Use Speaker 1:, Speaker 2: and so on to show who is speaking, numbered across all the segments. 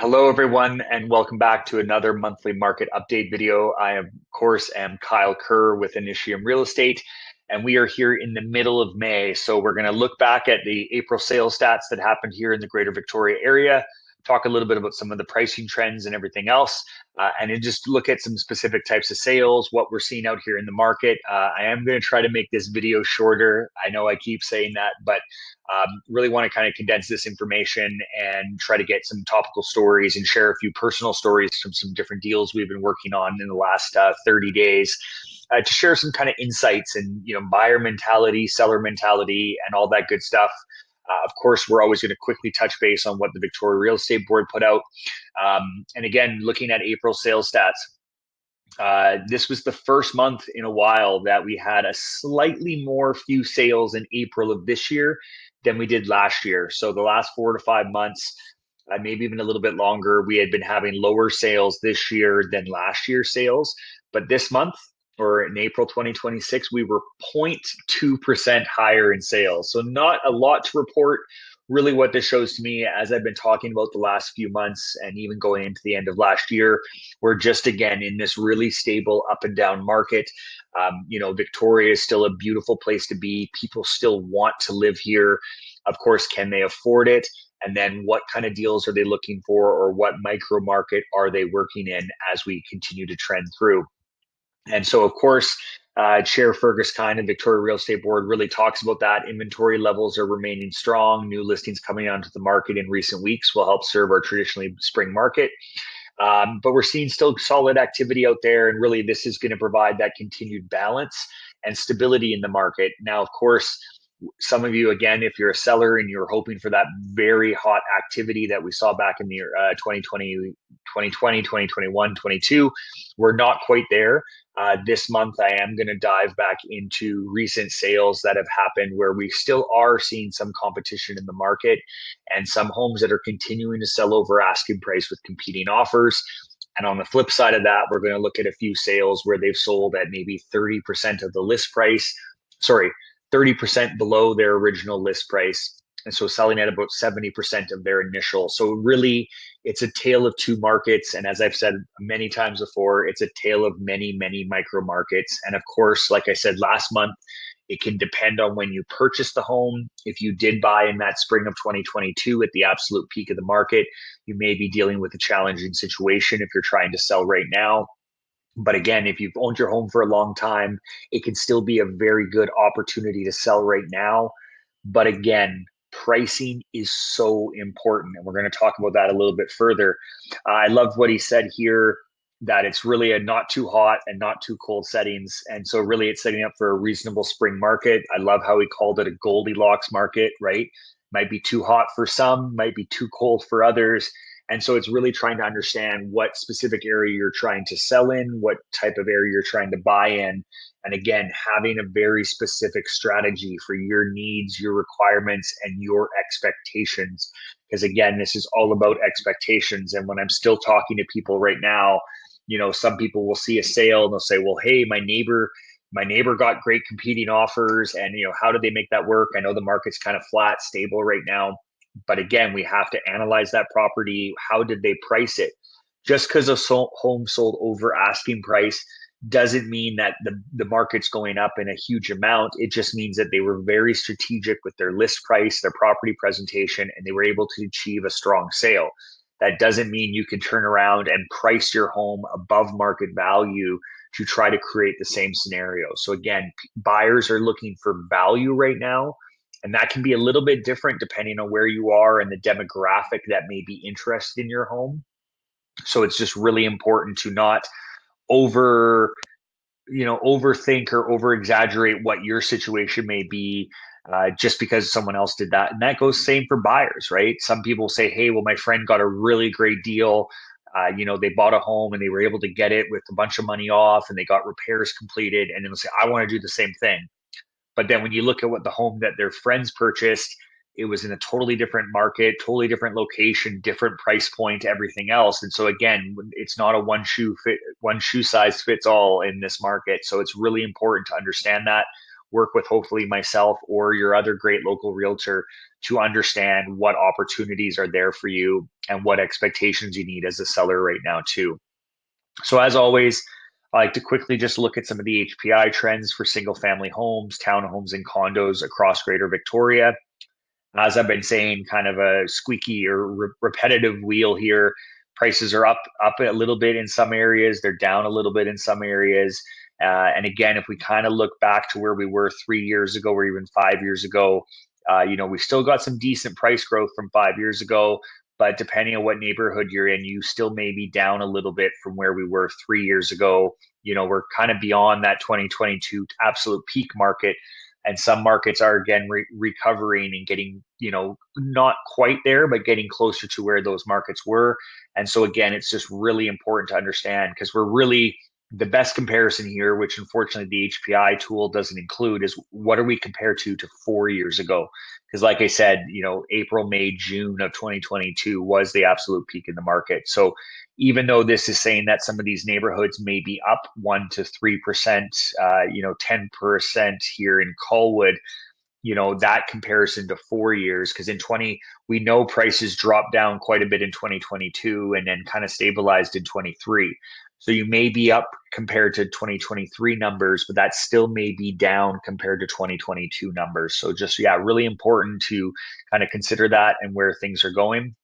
Speaker 1: Hello, everyone, and welcome back to another monthly market update video. I, of course, am Kyle Kerr with Initium Real Estate, and we are here in the middle of May. So we're going to look back at the April sales stats that happened here in the Greater Victoria area, talk a little bit about some of the pricing trends and everything else, and then just look at some specific types of sales, what we're seeing out here in the market. I am going to try to make this video shorter. I know I keep saying that, but really want to kind of condense this information and try to get some topical stories and share a few personal stories from some different deals we've been working on in the last 30 days to share some kind of insights and buyer mentality, seller mentality, and all that good stuff. Of course, we're always going to quickly touch base on what the Victoria Real Estate Board put out. And again, looking at April sales stats, this was the first month in a while that we had a slightly more few sales in April of this year than we did last year. So the last 4 to 5 months, maybe even a little bit longer, we had been having lower sales this year than last year's sales. But this month, or in April 2026, we were 0.2% higher in sales. So not a lot to report. Really, what this shows to me, as I've been talking about the last few months and even going into the end of last year, we're just again in this really stable up and down market. Victoria is still a beautiful place to be. People still want to live here. Of course, can they afford it? And then what kind of deals are they looking for, or what micro market are they working in as we continue to trend through? And so, of course, Chair Fergus Kine of Victoria Real Estate Board really talks about that. Inventory levels are remaining strong. New listings coming onto the market in recent weeks will help serve our traditionally spring market. But we're seeing still solid activity out there. And really, this is going to provide that continued balance and stability in the market. Now, of course, some of you, again, if you're a seller and you're hoping for that very hot activity that we saw back in the 2020, 2021, 22, we're not quite there. This month, I am going to dive back into recent sales that have happened where we still are seeing some competition in the market and some homes that are continuing to sell over asking price with competing offers. And on the flip side of that, we're going to look at a few sales where they've sold at maybe 30% of the list price. Sorry, 30% below their original list price. And so selling at about 70% of their initial. So really, it's a tale of two markets. And as I've said many times before, it's a tale of many, many micro markets. And of course, like I said last month, it can depend on when you purchase the home. If you did buy in that spring of 2022 at the absolute peak of the market, you may be dealing with a challenging situation if you're trying to sell right now. But again, if you've owned your home for a long time, it can still be a very good opportunity to sell right now. But again, pricing is so important. And we're going to talk about that a little bit further. I love what he said here, that it's really a not too hot and not too cold settings. And so really it's setting up for a reasonable spring market. I love how he called it a Goldilocks market, right? Might be too hot for some, might be too cold for others. And so it's really trying to understand what specific area you're trying to sell in, what type of area you're trying to buy in. And again, having a very specific strategy for your needs, your requirements, and your expectations. Because again, this is all about expectations. And when I'm still talking to people right now, some people will see a sale and they'll say, well, hey, my neighbor got great competing offers, and how do they make that work? I know the market's kind of flat, stable right now. But again, we have to analyze that property. How did they price it? Just because a home sold over asking price doesn't mean that the market's going up in a huge amount. It just means that they were very strategic with their list price, their property presentation, and they were able to achieve a strong sale. That doesn't mean you can turn around and price your home above market value to try to create the same scenario. So again, buyers are looking for value right now, and that can be a little bit different depending on where you are and the demographic that may be interested in your home. So it's just really important to not over overthink or over exaggerate what your situation may be, just because someone else did that. And that goes same for buyers, right? Some people say, hey, well, my friend got a really great deal. They bought a home and they were able to get it with a bunch of money off, and they got repairs completed, and they'll say, I want to do the same thing. But then when you look at what the home that their friends purchased, it was in a totally different market, totally different location, different price point, everything else. And so again, it's not a one shoe size fits all in this market. So it's really important to understand that. Work with hopefully myself or your other great local realtor to understand what opportunities are there for you and what expectations you need as a seller right now too. So as always, I like to quickly just look at some of the HPI trends for single family homes, townhomes, and condos across Greater Victoria. As I've been saying, kind of a squeaky or repetitive wheel here. Prices are up a little bit in some areas. They're down a little bit in some areas. And again, if we kind of look back to where we were 3 years ago or even 5 years ago, we still got some decent price growth from 5 years ago. But depending on what neighborhood you're in, you still may be down a little bit from where we were 3 years ago. We're kind of beyond that 2022 absolute peak market, and some markets are again recovering and getting not quite there but getting closer to where those markets were. And so again, it's just really important to understand, because we're really the best comparison here, which unfortunately the HPI tool doesn't include, is what are we compared to 4 years ago. Because like I said, April, May, June of 2022 was the absolute peak in the market. So even though this is saying that some of these neighborhoods may be up 1 to 3%, 10% here in Colwood, that comparison to 4 years, because in 20, we know prices dropped down quite a bit in 2022 and then kind of stabilized in 23. So you may be up compared to 2023 numbers, but that still may be down compared to 2022 numbers. So just, yeah, really important to kind of consider that and where things are going.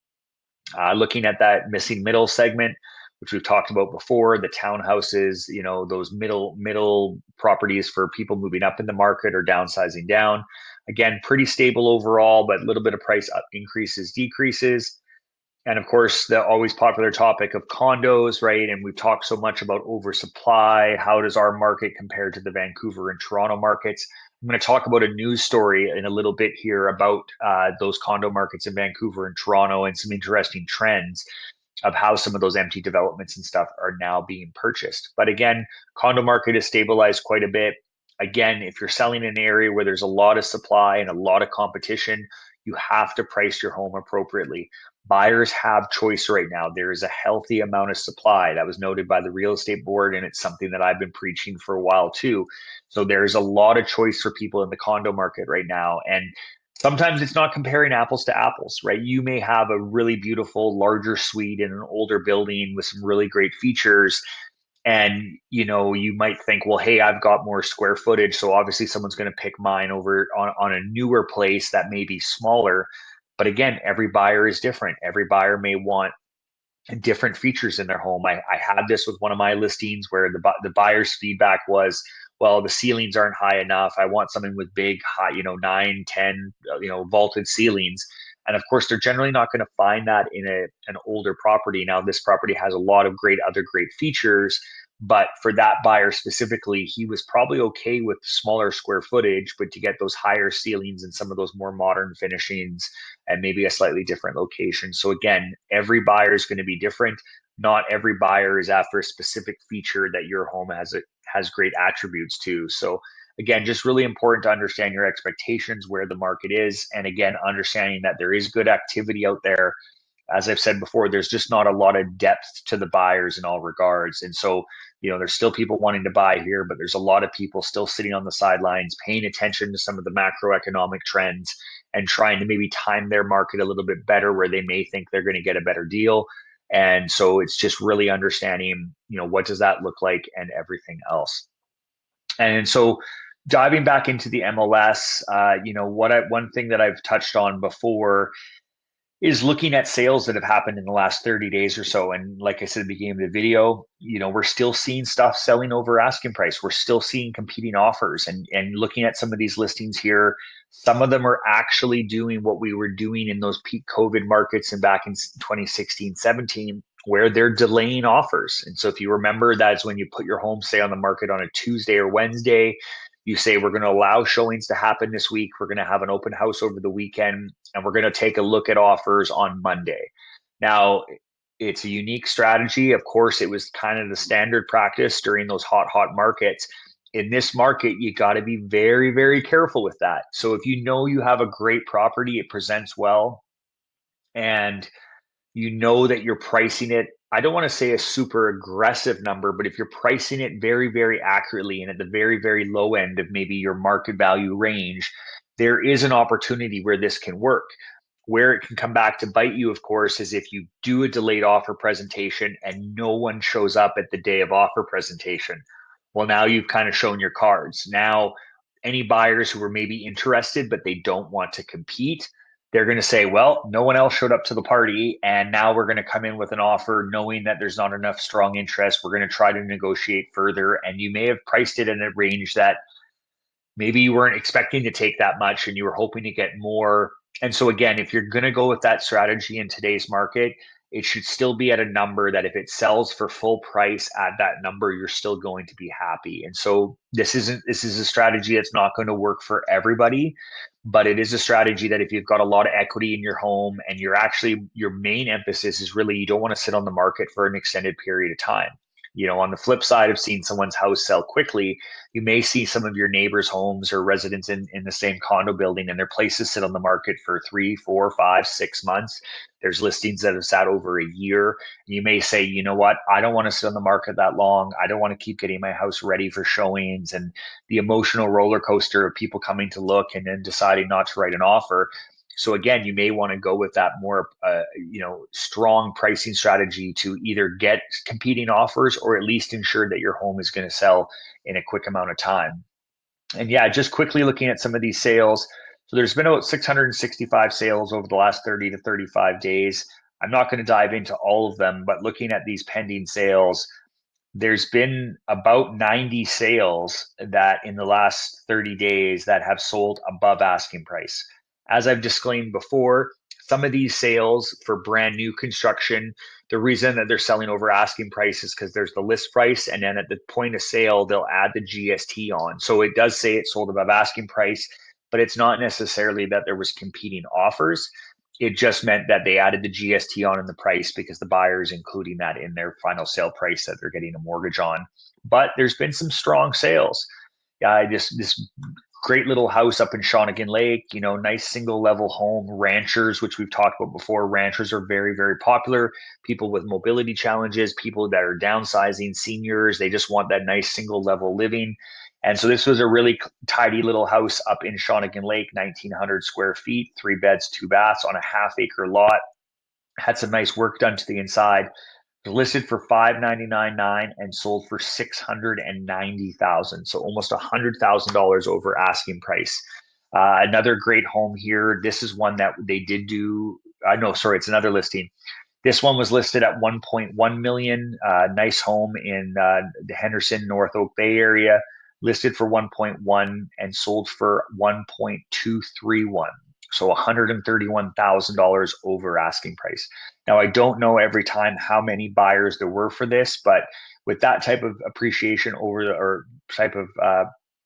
Speaker 1: Looking at that missing middle segment, which we've talked about before, the townhouses, those middle properties for people moving up in the market or downsizing down. Again, pretty stable overall, but a little bit of price up increases, decreases. And of course, the always popular topic of condos, right? And we've talked so much about oversupply. How does our market compare to the Vancouver and Toronto markets? I'm going to talk about a news story in a little bit here about those condo markets in Vancouver and Toronto, and some interesting trends of how some of those empty developments and stuff are now being purchased. But again, condo market has stabilized quite a bit. Again, if you're selling in an area where there's a lot of supply and a lot of competition, you have to price your home appropriately. Buyers have choice right now. There is a healthy amount of supply that was noted by the real estate board, and it's something that I've been preaching for a while too. So there's a lot of choice for people in the condo market right now. And sometimes it's not comparing apples to apples, right? You may have a really beautiful, larger suite in an older building with some really great features. And you might think, well, hey, I've got more square footage, so obviously someone's going to pick mine over on a newer place that may be smaller. But again, every buyer is different. Every buyer may want different features in their home. I had this with one of my listings where the buyer's feedback was, well, the ceilings aren't high enough. I want something with big, high, 9, 10, vaulted ceilings. And of course, they're generally not going to find that in an older property. Now, this property has a lot of other great features, but for that buyer specifically, he was probably okay with smaller square footage, but to get those higher ceilings and some of those more modern finishings and maybe a slightly different location. So again, every buyer is going to be different. Not every buyer is after a specific feature that your home has great attributes to. So again, just really important to understand your expectations, where the market is, and again, understanding that there is good activity out there. As I've said before, there's just not a lot of depth to the buyers in all regards. And so, there's still people wanting to buy here, but there's a lot of people still sitting on the sidelines, paying attention to some of the macroeconomic trends and trying to maybe time their market a little bit better where they may think they're going to get a better deal. And so it's just really understanding, what does that look like and everything else. And so diving back into the MLS, one thing that I've touched on before is looking at sales that have happened in the last 30 days or so. And like I said at the beginning of the video, we're still seeing stuff selling over asking price. We're still seeing competing offers, and looking at some of these listings here, some of them are actually doing what we were doing in those peak COVID markets and back in 2016, 17, where they're delaying offers. And so if you remember, that's when you put your home, say, on the market on a Tuesday or Wednesday. You say, we're going to allow showings to happen this week. We're going to have an open house over the weekend, and we're going to take a look at offers on Monday. Now, it's a unique strategy. Of course, it was kind of the standard practice during those hot markets. In this market, you got to be very, very careful with that. So if you have a great property, it presents well, and that you're pricing it, I don't want to say a super aggressive number, but if you're pricing it very, very accurately and at the very, very low end of maybe your market value range, there is an opportunity where this can work. Where it can come back to bite you, of course, is if you do a delayed offer presentation and no one shows up at the day of offer presentation. Well, now you've kind of shown your cards. Now, any buyers who were maybe interested but they don't want to compete, they're going to say, well, no one else showed up to the party, and now we're going to come in with an offer knowing that there's not enough strong interest. We're going to try to negotiate further, and you may have priced it in a range that maybe you weren't expecting to take that much and you were hoping to get more. And so, again, if you're going to go with that strategy in today's market, it should still be at a number that if it sells for full price at that number, you're still going to be happy. And so this is a strategy that's not going to work for everybody, but it is a strategy that if you've got a lot of equity in your home and you're actually, your main emphasis is really, you don't want to sit on the market for an extended period of time. On the flip side of seeing someone's house sell quickly, you may see some of your neighbors' homes or residents in the same condo building and their places sit on the market for 3, 4, 5, 6 months. There's listings that have sat over a year. You may say, you know what, I don't want to sit on the market that long. I don't want to keep getting my house ready for showings and the emotional roller coaster of people coming to look and then deciding not to write an offer. So again, you may want to go with that more, strong pricing strategy to either get competing offers or at least ensure that your home is going to sell in a quick amount of time. And yeah, just quickly looking at some of these sales. So there's been about 665 sales over the last 30 to 35 days. I'm not going to dive into all of them, but looking at these pending sales, there's been about 90 sales that in the last 30 days that have sold above asking price. As I've disclaimed before, some of these sales for brand new construction, the reason that they're selling over asking price is because there's the list price, and then at the point of sale, they'll add the GST on. So it does say it sold above asking price, but it's not necessarily that there was competing offers. It just meant that they added the GST on in the price because the buyer is including that in their final sale price that they're getting a mortgage on. But there's been some strong sales. This great little house up in Shawnigan Lake, nice single level home. Ranchers, which we've talked about before, ranchers are very, very popular. People with mobility challenges, people that are downsizing, seniors, they just want that nice single level living. And so this was a really tidy little house up in Shawnigan Lake, 1,900 square feet, 3 beds, 2 baths on a half-acre lot. Had some nice work done to the inside. Listed for $599,900 and sold for $690,000, so almost $100,000 over asking price. Another great home here. This is one that they did do. No, sorry, it's another listing. This one was listed at 1.1 million. Nice home in the Henderson North Oak Bay area, listed for 1.1 and sold for 1.231. So $131,000 over asking price. Now, I don't know every time how many buyers there were for this, but with that type of appreciation over or type of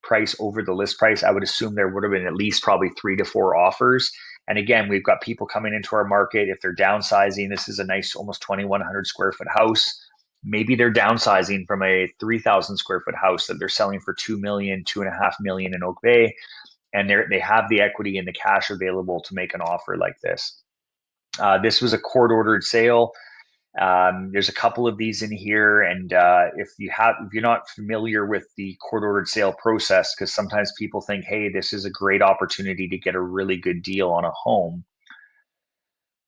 Speaker 1: price over the list price, I would assume there would have been at least probably 3 to 4 offers. And again, we've got people coming into our market. If they're downsizing, this is a nice, almost 2,100 square foot house. Maybe they're downsizing from a 3,000 square foot house that they're selling for 2 million, 2.5 million in Oak Bay. And they have the equity and the cash available to make an offer like this. This was a court ordered sale. There's a couple of these in here, and if you're not familiar with the court ordered sale process, because sometimes people think, hey, this is a great opportunity to get a really good deal on a home.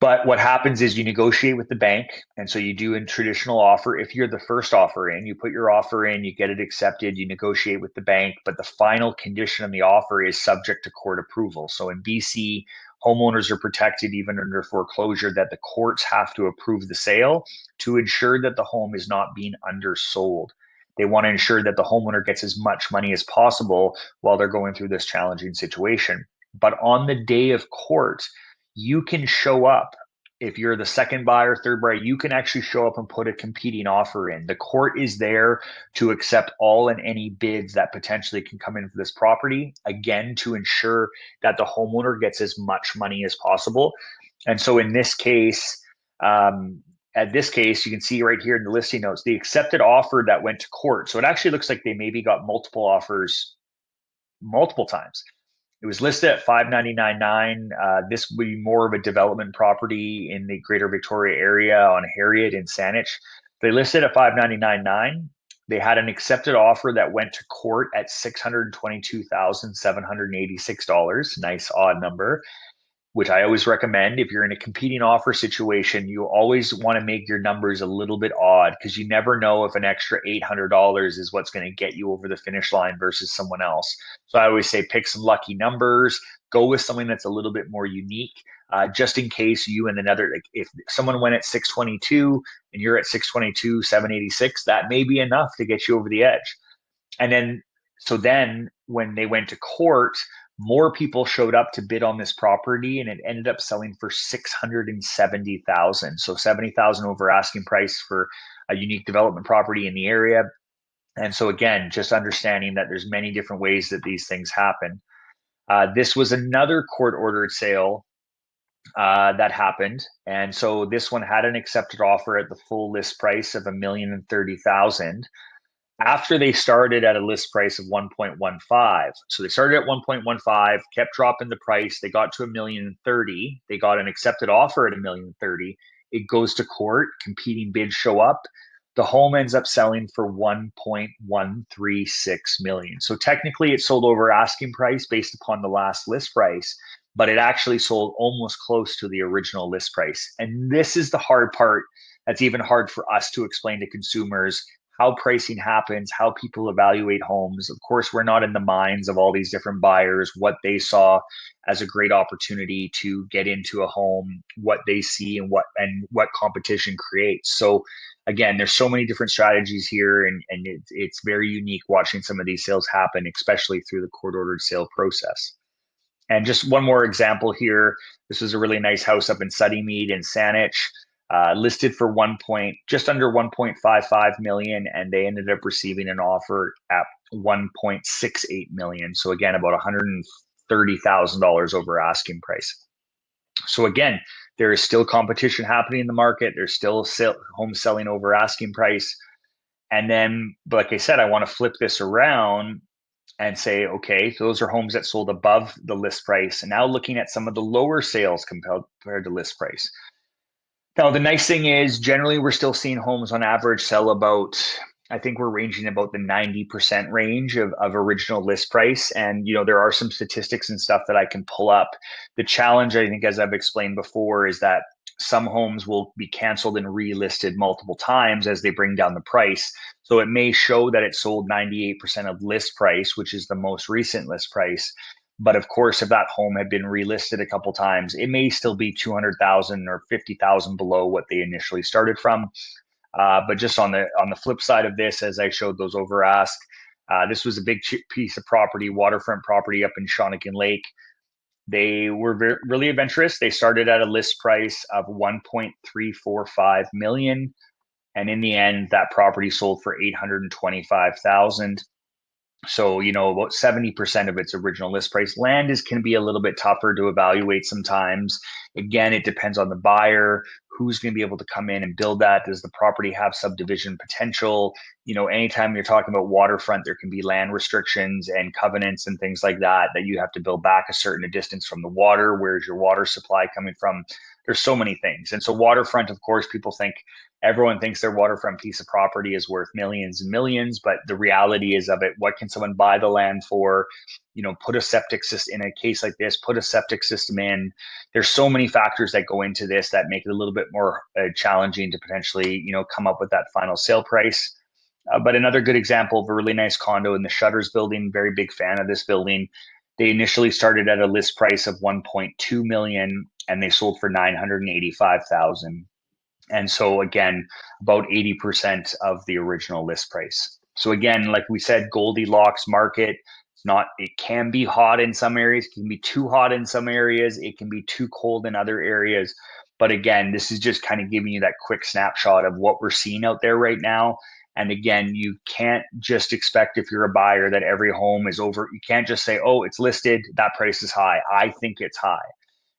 Speaker 1: But what happens is you negotiate with the bank. And so you do a traditional offer. If you're the first offer in, you put your offer in, you get it accepted, you negotiate with the bank. But the final condition on the offer is subject to court approval. So in BC, homeowners are protected even under foreclosure that the courts have to approve the sale to ensure that the home is not being undersold. They want to ensure that the homeowner gets as much money as possible while they're going through this challenging situation. But on the day of court, you can show up. If you're the second buyer, third buyer, you can actually show up and put a competing offer in. The court is there to accept all and any bids that potentially can come in for this property, again, to ensure that the homeowner gets as much money as possible. And so in this case, you can see right here in the listing notes, the accepted offer that went to court. So it actually looks like they maybe got multiple offers multiple times. It was listed at $599,900. This would be more of a development property in the greater Victoria area on Harriet and Saanich. They listed at $599,900. They had an accepted offer that went to court at $622,786. Nice odd number, which I always recommend. If you're in a competing offer situation, you always want to make your numbers a little bit odd because you never know if an extra $800 is what's going to get you over the finish line versus someone else. So I always say pick some lucky numbers, go with something that's a little bit more unique, just in case you and another, like if someone went at 622 and you're at 622, 786, that may be enough to get you over the edge. And then, so then when they went to court, more people showed up to bid on this property and it ended up selling for 670,000. So 70,000 over asking price for a unique development property in the area. And so again, just understanding that there's many different ways that these things happen. This was another court ordered sale that happened. And so this one had an accepted offer at the full list price of $1,030,000 after they started at a list price of 1.15. So they started at 1.15, kept dropping the price. They got to $1,030,000. They got an accepted offer at $1,030,000. It goes to court, competing bids show up. The home ends up selling for 1.136 million. So technically it sold over asking price based upon the last list price, but it actually sold almost close to the original list price. And this is the hard part that's even hard for us to explain to consumers how pricing happens, how people evaluate homes. Of course, we're not in the minds of all these different buyers, what they saw as a great opportunity to get into a home, what they see and what competition creates. So again, there's so many different strategies here, and it's very unique watching some of these sales happen, especially through the court ordered sale process. And just one more example here. This was a really nice house up in Suddymead in Saanich, listed for just under 1.55 million, and they ended up receiving an offer at 1.68 million. So again, about $130,000 over asking price. So again, there is still competition happening in the market. There's still homes selling over asking price. And then, like I said, I want to flip this around and say, okay, so those are homes that sold above the list price. And now looking at some of the lower sales compared to list price. Now, the nice thing is generally we're still seeing homes on average sell about, I think we're ranging about the 90% range of original list price. And, there are some statistics and stuff that I can pull up. The challenge, I think, as I've explained before, is that some homes will be canceled and relisted multiple times as they bring down the price. So it may show that it sold 98% of list price, which is the most recent list price. But of course, if that home had been relisted a couple times, it may still be 200,000 or 50,000 below what they initially started from. But just on the flip side of this, as I showed those over ask, this was a big piece of property, waterfront property up in Shawnigan Lake. They were really adventurous. They started at a list price of 1.345 million, and in the end, that property sold for 825,000. So, about 70% of its original list price. Land can be a little bit tougher to evaluate sometimes. Again, it depends on the buyer, who's going to be able to come in and build that. Does the property have subdivision potential? Anytime you're talking about waterfront, there can be land restrictions and covenants and things like that you have to build back a certain distance from the water. Where's your water supply coming from? There's so many things. And so waterfront, of course, everyone thinks their waterfront piece of property is worth millions and millions, but the reality is of it, what can someone buy the land for? Put a septic system in a case like this, put a septic system in. There's so many factors that go into this that make it a little bit more challenging to potentially, come up with that final sale price. But another good example of a really nice condo in the Shutters building, very big fan of this building. They initially started at a list price of 1.2 million and they sold for 985,000. And so again, about 80% of the original list price. So again, like we said, Goldilocks market. It can be hot in some areas, it can be too hot in some areas, it can be too cold in other areas. But again, this is just kind of giving you that quick snapshot of what we're seeing out there right now. And again, you can't just expect, if you're a buyer, that every home is over. You can't just say, oh, it's listed, that price is high. I think it's high.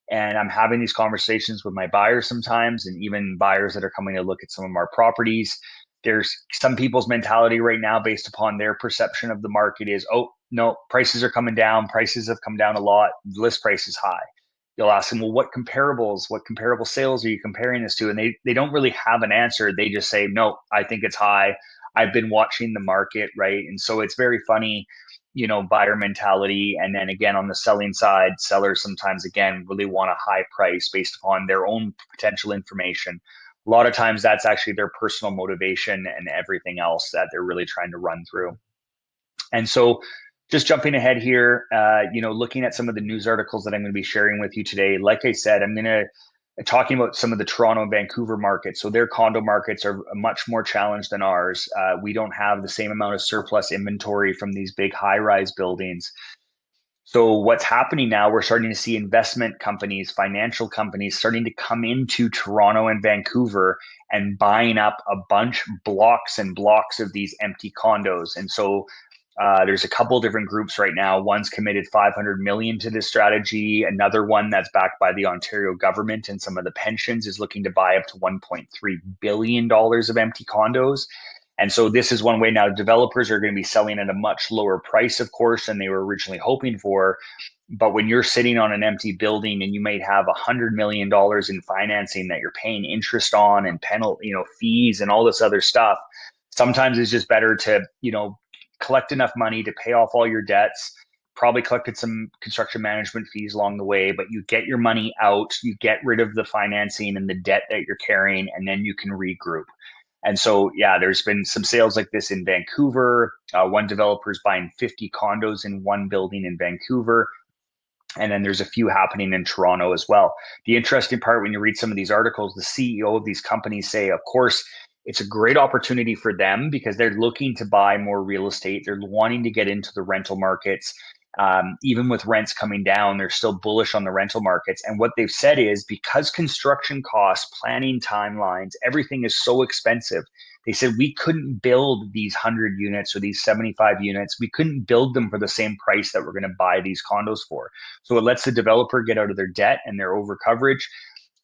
Speaker 1: And I'm having these conversations with my buyers sometimes, and even buyers that are coming to look at some of our properties. There's some people's mentality right now based upon their perception of the market is, oh, no, prices are coming down. Prices have come down a lot. List price is high. You'll ask them, well, what comparable sales are you comparing this to? And they don't really have an answer. They just say, no, I think it's high. I've been watching the market, right? And so it's very funny, buyer mentality. And then again, on the selling side, sellers sometimes, again, really want a high price based upon their own potential information. A lot of times that's actually their personal motivation and everything else that they're really trying to run through. And so, just jumping ahead here, looking at some of the news articles that I'm going to be sharing with you today. Like I said, I'm going to talking about some of the Toronto and Vancouver markets. So their condo markets are much more challenged than ours. We don't have the same amount of surplus inventory from these big high-rise buildings. So what's happening now, we're starting to see investment companies, financial companies starting to come into Toronto and Vancouver and buying up a bunch blocks and blocks of these empty condos. And so there's a couple different groups right now. One's committed 500 million to this strategy. Another one that's backed by the Ontario government and some of the pensions is looking to buy up to 1.3 billion dollars of empty condos. And so this is one way. Now developers are going to be selling at a much lower price, of course, than they were originally hoping for. But when you're sitting on an empty building and you might have $100 million in financing that you're paying interest on and penalty, fees and all this other stuff, sometimes it's just better to, collect enough money to pay off all your debts, probably collected some construction management fees along the way, but you get your money out, you get rid of the financing and the debt that you're carrying, and then you can regroup. And so, yeah, there's been some sales like this in Vancouver. One developer is buying 50 condos in one building in Vancouver. And then there's a few happening in Toronto as well. The interesting part when you read some of these articles, the CEO of these companies say, of course, it's a great opportunity for them because they're looking to buy more real estate. They're wanting to get into the rental markets. Even with rents coming down, they're still bullish on the rental markets. And what they've said is because construction costs, planning timelines, everything is so expensive, they said we couldn't build these 100 units or these 75 units. We couldn't build them for the same price that we're going to buy these condos for. So it lets the developer get out of their debt and their over coverage.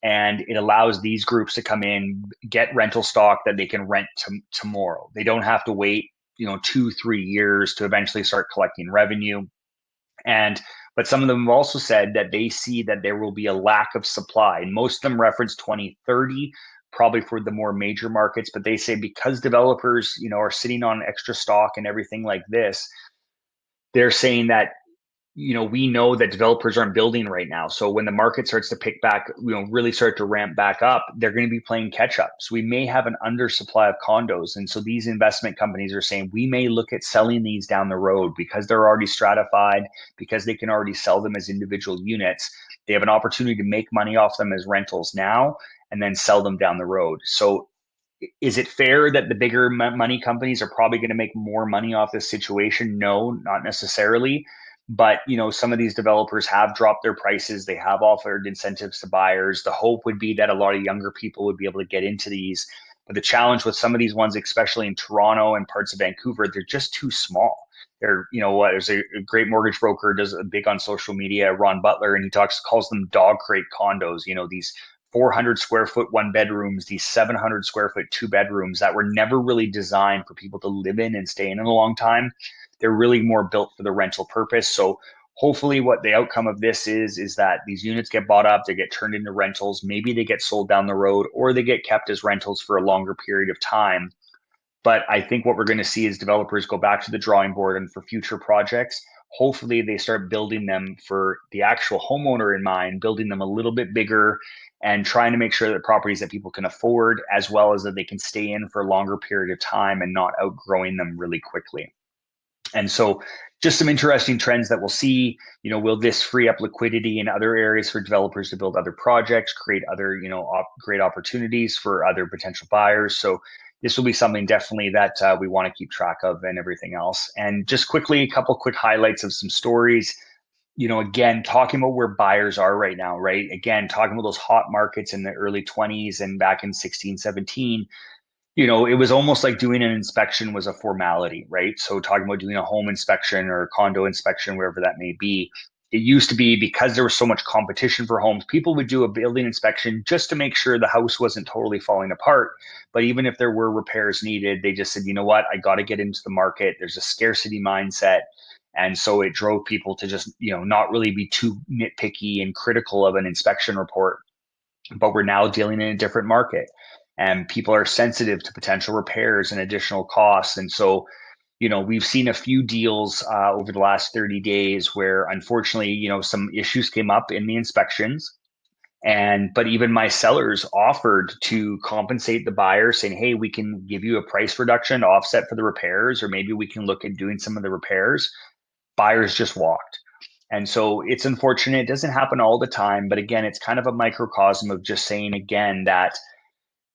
Speaker 1: And it allows these groups to come in, get rental stock that they can rent tomorrow. They don't have to wait, 2-3 years to eventually start collecting revenue. But some of them have also said that they see that there will be a lack of supply. And most of them reference 2030, probably for the more major markets. But they say because developers, are sitting on extra stock and everything like this, they're saying that we know that developers aren't building right now. So when the market starts to pick back, really start to ramp back up, they're going to be playing catch up. So we may have an undersupply of condos. And so these investment companies are saying we may look at selling these down the road because they're already stratified, because they can already sell them as individual units. They have an opportunity to make money off them as rentals now and then sell them down the road. So is it fair that the bigger money companies are probably going to make more money off this situation? No, not necessarily. But some of these developers have dropped their prices. They have offered incentives to buyers. The hope would be that a lot of younger people would be able to get into these. But the challenge with some of these ones, especially in Toronto and parts of Vancouver, they're just too small. There's a great mortgage broker does a big on social media, Ron Butler, and he calls them dog crate condos. These 400 square foot one bedrooms, these 700 square foot two bedrooms that were never really designed for people to live in and stay in a long time. They're really more built for the rental purpose. So hopefully what the outcome of this is that these units get bought up, they get turned into rentals, maybe they get sold down the road, or they get kept as rentals for a longer period of time. But I think what we're going to see is developers go back to the drawing board, and for future projects, hopefully they start building them for the actual homeowner in mind, building them a little bit bigger and trying to make sure that properties that people can afford, as well as that they can stay in for a longer period of time and not outgrowing them really quickly. And so just some interesting trends that we'll see. Will this free up liquidity in other areas for developers to build other projects, create other, great opportunities for other potential buyers? So this will be something definitely that we want to keep track of and everything else. And just quickly, a couple quick highlights of some stories. Again, talking about where buyers are right now, right? Again, talking about those hot markets in the early 20s and back in 16, 17, it was almost like doing an inspection was a formality, right? So talking about doing a home inspection or a condo inspection, wherever that may be, it used to be because there was so much competition for homes, people would do a building inspection just to make sure the house wasn't totally falling apart. But even if there were repairs needed, they just said, you know what, I got to get into the market. There's a scarcity mindset. And so it drove people to just, not really be too nitpicky and critical of an inspection report. But we're now dealing in a different market. and people are sensitive to potential repairs and additional costs. And so, we've seen a few deals over the last 30 days where unfortunately, some issues came up in the inspections. But even my sellers offered to compensate the buyer, saying, hey, we can give you a price reduction to offset for the repairs, or maybe we can look at doing some of the repairs. Buyers just walked. And so it's unfortunate. It doesn't happen all the time. But again, it's kind of a microcosm of just saying again that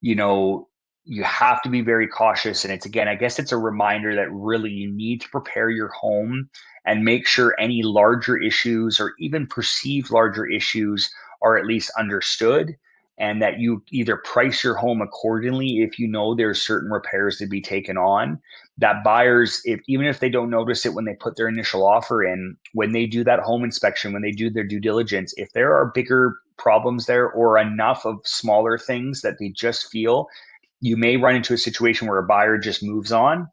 Speaker 1: you know, you have to be very cautious. And it's again, I guess it's a reminder that really you need to prepare your home and make sure any larger issues or even perceived larger issues are at least understood, and that you either price your home accordingly if you know there's certain repairs to be taken on. That buyers, if even if they don't notice it when they put their initial offer in, when they do that home inspection, when they do their due diligence, if there are bigger problems there or enough of smaller things that they just feel, you may run into a situation where a buyer just moves on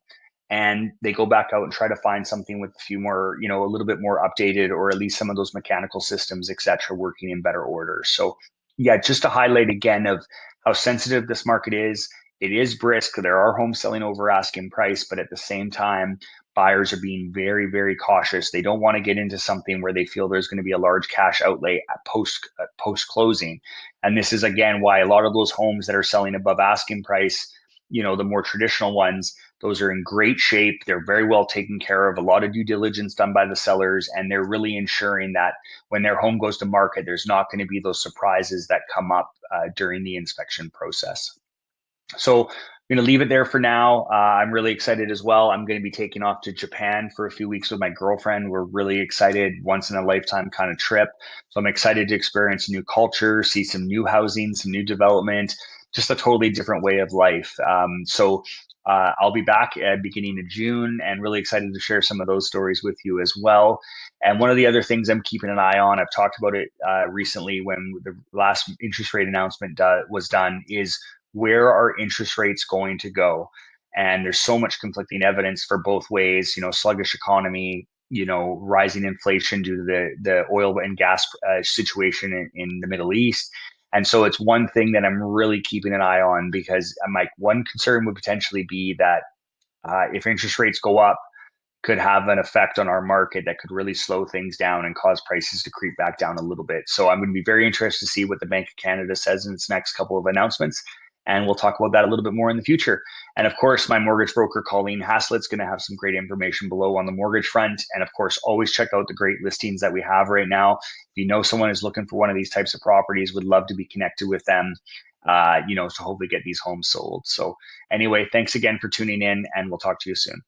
Speaker 1: and they go back out and try to find something with a few more, a little bit more updated, or at least some of those mechanical systems, et cetera, working in better order. So yeah, just to highlight again of how sensitive this market is. It is brisk. There are homes selling over asking price, but at the same time, buyers are being very, very cautious. They don't want to get into something where they feel there's going to be a large cash outlay at post closing. And this is again why a lot of those homes that are selling above asking price, the more traditional ones, those are in great shape. They're very well taken care of. A lot of due diligence done by the sellers, and they're really ensuring that when their home goes to market, there's not going to be those surprises that come up during the inspection process. So I'm going to leave it there for now. I'm really excited as well. I'm going to be taking off to Japan for a few weeks with my girlfriend. We're really excited, once in a lifetime kind of trip. So I'm excited to experience a new culture, see some new housing, some new development, just a totally different way of life. I'll be back at beginning of June, and really excited to share some of those stories with you as well. And one of the other things I'm keeping an eye on, I've talked about it recently when the last interest rate announcement was done, is where are interest rates going to go? And there's so much conflicting evidence for both ways, sluggish economy, rising inflation due to the oil and gas situation in the Middle East. And so it's one thing that I'm really keeping an eye on, because I'm like, one concern would potentially be that if interest rates go up, could have an effect on our market that could really slow things down and cause prices to creep back down a little bit. So I'm going to be very interested to see what the Bank of Canada says in its next couple of announcements. And we'll talk about that a little bit more in the future. And of course, my mortgage broker, Colleen Haslett's going to have some great information below on the mortgage front. And of course, always check out the great listings that we have right now. If you know someone is looking for one of these types of properties, would love to be connected with them, to hopefully get these homes sold. So anyway, thanks again for tuning in, and we'll talk to you soon.